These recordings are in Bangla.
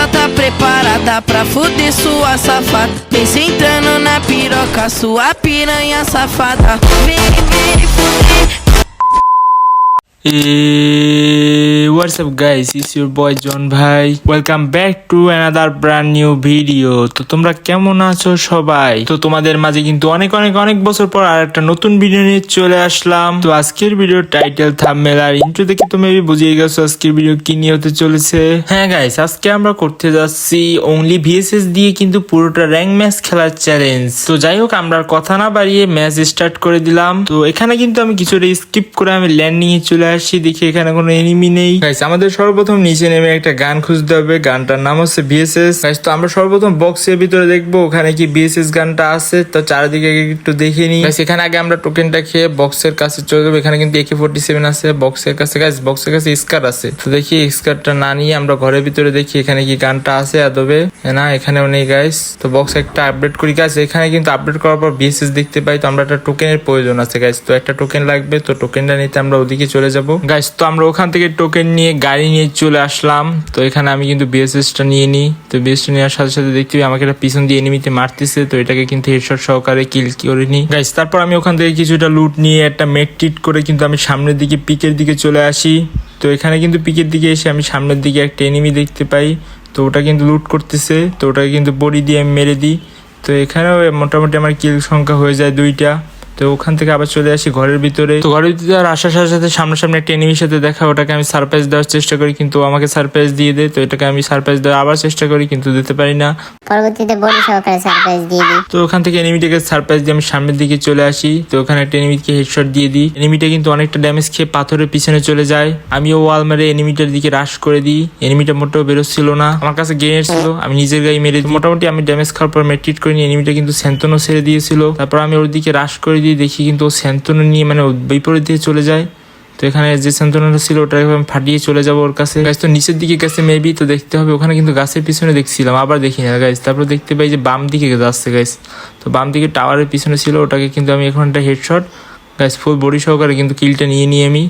já tá preparada pra fuder sua safada. Vem sentando na piroca, sua piranha safada. Vem fuder. Hey, what's up guys, it's your boy John ভাই, welcome back to another brand new video। তো তোমরা কেমন আছো সবাই? তো তোমাদের মাঝে কিন্তু অনেক অনেক অনেক বছর পর আর একটা নতুন ভিডিও নিয়ে চলে আসলাম। তো আজকের ভিডিওর টাইটেল, থাম্বনেল আর ইন্ট্রো দেখে তো মেবি বুঝিয়ে গেছো আজকের ভিডিও কি নিয়ে হতে চলেছে। হ্যাঁ গাইস, আজকে আমরা করতে যাচ্ছি অনলি ভিএসএস দিয়ে কিন্তু পুরোটা র্যাঙ্ক ম্যাচ খেলার চ্যালেঞ্জ। তো যাই হোক, আমরা কথা না বাড়িয়ে ম্যাচ স্টার্ট করে দিলাম। তো এখানে কিন্তু আমি কিছুটা স্কিপ করে আমি ল্যান্ডিং এ চলে আসি, দেখি এখানে কোনো এনিমি নেই। গাইস, আমাদের সর্বপ্রথম নিচে নেমে একটা গান খুঁজতে হবে, গানটার নাম হচ্ছে ভিএসএস। গাইস, তো আমরা সর্বপ্রথম বক্সের ভিতরে দেখবো ওখানে কি ভিএসএস গানটা আছে। তো চারিদিকে একটু দেখে নিই। গাইস, এখানে আগে আমরা টোকেনটা খেয়ে বক্সের কাছে চলে যাবো। এখানে কিন্তু AK-47 আছে বক্সের কাছে। গাইস, বক্সের কাছে স্কার আছে, তো দেখি স্কারটা না নিয়ে আমরা ঘরের ভিতরে দেখি এখানে কি গানটা আছে আদবে। না, এখানেও নেই গাইস। তো বক্স একটা আপডেট করি। গাইস, এখানে কিন্তু আপডেট করার পর ভিএসএস দেখতে পাই। তো আমরা একটা টোকেনের প্রয়োজন আছে গাইস, তো একটা টোকেন লাগবে। তো টোকেনটা নিতে আমরা ওদিকে চলে যাবো। গাইস, তো আমরা ওখান থেকে টোকেন নিয়ে গাড়ি নিয়ে চলে আসলাম। তো এখানে আমি কিন্তু বিএসএসটা নিয়ে নিই। তো বিএসএসটা নেওয়ার সাথে সাথে দেখতে পাই আমাকে একটা পিছন দিয়ে এনিমিতে মারতেছে। তো এটাকে কিন্তু হেডশট সহকারে কিল করে নিই। গাইস, তারপর আমি ওখান থেকে কিছুটা লুট নিয়ে একটা মেকটিট করে কিন্তু আমি সামনের দিকে পিকের দিকে চলে আসি। তো এখানে কিন্তু পিকের দিকে এসে আমি সামনের দিকে একটা এনিমি দেখতে পাই। তো ওটা কিন্তু লুট করতেছে। তো ওটাকে কিন্তু বডি দিয়ে আমি মেরে দিই। তো এখানেও মোটামুটি আমার কিল সংখ্যা হয়ে যায় 2টা। তো ওখান থেকে আবার চলে আসি ঘরের ভিতরে। তো ঘরের ভিতরে আর আসার সাথে সাথে সামনাসামনি একটা এনিমির সাথে দেখা, ওটাকে আমি সারপ্রাইজ দেওয়ার চেষ্টা করি, কিন্তু আমাকে সারপ্রাইজ দিয়ে দেয়। তো এটাকে আমি সারপ্রাইজ দেওয়ার আবার চেষ্টা করি, কিন্তু দিতে পারি না। পরবর্তীতে বডি সহকারে সারপ্রাইজ দিয়ে দিই। তো ওখান থেকে এনিমিটাকে সারপ্রাইজ দিয়ে আমি সামনের দিকে চলে আসি। তো ওখানে একটা এনিমিকে হেডশট দিয়ে দিই। এনিমিটা কিন্তু অনেকটা ড্যামেজ খেয়ে পাথরের পিছনে চলে যায়। আমিও ওয়াল মেরে এনিমিটার দিকে রাশ করে দিই। এনিমিটা মোটেও বেরোচ্ছিল না, আমার কাছে গ্রেনেড ছিল, আমি নিজের গায়ে মেরে দিই। মোটামুটি আমি ড্যামেজ খাওয়ার পর মেট্রিট করে নিই। এনিমিটা কিন্তু স্যান্তনও ছেড়ে দিয়েছিল। তারপর আমি ওর দিকে রাশ করে দিই, দেখি কিন্তু ও স্যান্তনো নিয়ে মানে বিপরীত দিয়ে চলে যায়। তো এখানে যে স্যান্তনোটা ছিল ওটাকে আমি ফাটিয়ে চলে যাবো ওর কাছে। গাইস, তো নিচের দিকে গেছে মেবি, তো দেখতে হবে। ওখানে কিন্তু গাছের পিছনে দেখছিলাম, আবার দেখি না গাইস। তারপর দেখতে পাই যে বাম দিকে যাচ্ছে গাইস। তো বাম দিকে টাওয়ারের পিছনে ছিল, ওটাকে কিন্তু আমি এখন একটা হেডশট গাইস ফুল বডি সহকারে কিন্তু কিলটা নিয়ে আমি।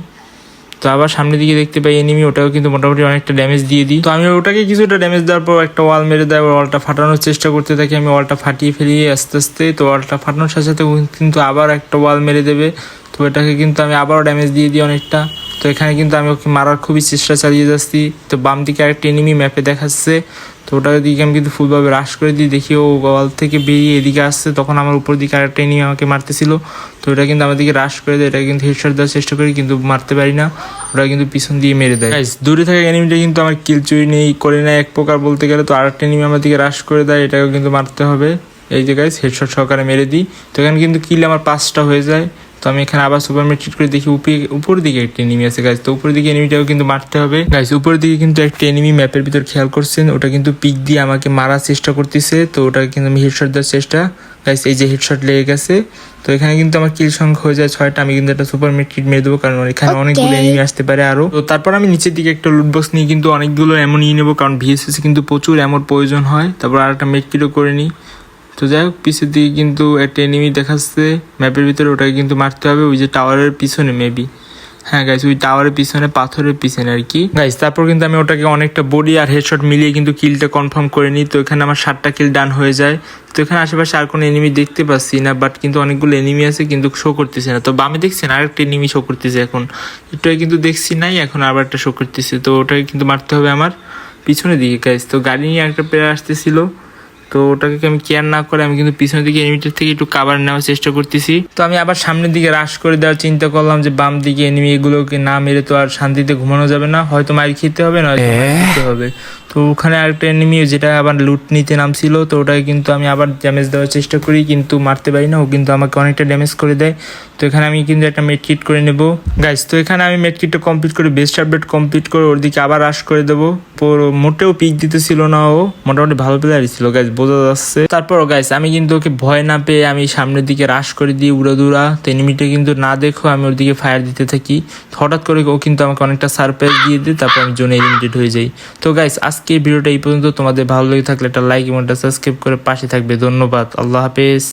তো আবার সামনের দিকে দেখতে পাই এনিমি, ওটাও কিন্তু মোটামুটি অনেকটা ড্যামেজ দিয়ে দিই। তো আমি ওটাকে কিছুটা ড্যামেজ দেওয়ার পর একটা ওয়াল মেরে দেয়, ওয়ালটা ফাটানোর চেষ্টা করতে থাকি। আমি ওয়ালটা ফাটিয়ে ফেলি আস্তে আস্তে। তো ওয়ালটা ফাটানোর সাথে সাথে কিন্তু আবার একটা ওয়াল মেরে দেবে। তো এটাকে কিন্তু আমি আবারও ড্যামেজ দিয়ে দিই অনেকটা। তো এখানে কিন্তু আমি ওকে মারার খুবই চেষ্টা চালিয়ে যাচ্ছি। তো বাম দিকে আরেকটা এনিমি ম্যাপে দেখাচ্ছে। তো ওটার দিকে আমি কিন্তু ফুলভাবে রাশ করে দিই। দেখি ও ওয়াল থেকে বেরিয়ে এদিকে আসছে, তখন আমার উপর দিকে আরেকটা এনিমি আমাকে মারতেছিল। তো ওটা কিন্তু আমার দিকে রাশ করে দেয়, এটা কিন্তু হেডশট দেওয়ার চেষ্টা করি, কিন্তু মারতে পারি না। ওটা কিন্তু পিছন দিয়ে মেরে দেয়। দূরে থাকা এনিমিটা কিন্তু আমার কিল চুরি করে নেয় এক প্রকার বলতে গেলে। তো আরেকটা এনিমি আমার দিকে রাশ করে দেয়, এটাকেও কিন্তু মারতে হবে। এই যে গাইস, হেডশট সহকারে মেরে দিই। তো এখানে কিন্তু কিল আমার 5টা হয়ে যায়। তো আমি এখানে আবার সুপার মেট্রিট করে দেখি উপর দিকে একটা এনিমি আছে গাইস। তো উপরের দিকে এনিমিটাও কিন্তু মারতে হবে গাইস। উপরের দিকে কিন্তু একটা এনিমি ম্যাপের ভিতর খেয়াল করছেন, ওটা কিন্তু পিক দিয়ে আমাকে মারার চেষ্টা করতেছে। তো ওটাকে কিন্তু আমি হেডশট দেওয়ার চেষ্টা গাইস, এই যে হেডশট লেগে গেছে। তো এখানে কিন্তু আমার কিল সংখ্যা হয়ে যায় 6টা। আমি কিন্তু একটা সুপার মেট্রিট মেরে দেবো, কারণ এখানে অনেকগুলো এনিমি আসতে পারে আরো। তো তারপর আমি নিচের দিকে একটা লুটবক্স নিয়ে কিন্তু অনেকগুলো এমন নিয়ে নেবো, কারণ ভিএসএস কিন্তু প্রচুর এমন প্রয়োজন হয়। তারপর আর একটা মেট্রিটও করে নিই। তো যাই হোক, পিছের দিকে কিন্তু একটা এনিমি দেখাচ্ছে ম্যাপের ভিতরে, ওটাকে কিন্তু মারতে হবে ওই যে টাওয়ারের পিছনে মেবি। হ্যাঁ গাইস, ওই টাওয়ারের পিছনে পাথরের পিছনে আর কি গাইস। তারপর কিন্তু আমি ওটাকে অনেকটা বডি আর হেডশট মিলিয়ে কিন্তু কিলটা কনফার্ম করে নিই। তো এখানে আমার 7টা কিল ডান হয়ে যায়। তো এখানে আশেপাশে আর কোনো এনিমি দেখতে পাচ্ছি না, বাট কিন্তু অনেকগুলো এনিমি আছে কিন্তু শো করতেছে না। তো বামে দেখছেন আরেকটা এনিমি শো করতেছে, এখন এটাই কিন্তু দেখছি নাই, এখন আবার একটা শো করতেছে। তো ওটাকে কিন্তু মারতে হবে আমার পিছনের দিকে গাইস। তো গাড়ি নিয়ে একটা প্লেয়ার আসতেছিল, তো ওটাকে আমি কেয়ার না করে আমি কিন্তু পিছনের দিকে এনিমিটার থেকে একটু কাভার নেওয়ার চেষ্টা করতেছি। তো আমি আবার সামনের দিকে রাশ করে দেওয়ার চিন্তা করলাম যে বাম দিকে এনিমি এগুলোকে না মেরে তো আর শান্তিতে ঘুমানো যাবে না, হয়তো মার খেতে হবে, না খেতে হবে। তো ওখানে আরেকটা এনিমি যেটা আবার লুট নিতে নামছিল, তো ওটাকে কিন্তু আমি আবার ড্যামেজ দেওয়ার চেষ্টা করি, কিন্তু মারতে পারি না, ও কিন্তু আমাকে অনেকটা ড্যামেজ করে দেয়। তো এখানে আমি কিন্তু একটা মেডকিট করে নেব গাইস। তো এখানে আমি মেডকিটটা কমপ্লিট করে বেস্ট আপডেট কমপ্লিট করে ওর দিকে আবার রাশ করে দেবো। মোটেও পিক দিতেছিল না, ও মোটামুটি ভালো প্লেয়ারই ছিল গাইস, বোঝা যাচ্ছে। তারপর গাইস আমি কিন্তু ওকে ভয় না পেয়ে আমি সামনের দিকে রাশ করে দিই উড়াদুরা। তো এনিমিটা কিন্তু না দেখো আমি ওর দিকে ফায়ার দিতে থাকি। হঠাৎ করে ও কিন্তু আমাকে অনেকটা সারপ্রাইজ দিয়ে দেয়, তারপর আমি জোনে এলিমিনেটেড হয়ে যাই। তো গাইস আজকে ভিডিওটা এই পর্যন্ত। তোমাদের ভালো লেগে থাকলে একটা লাইক এবং একটা সাবস্ক্রাইব করে পাশে থাকবে। ধন্যবাদ, আল্লাহ হাফেজ।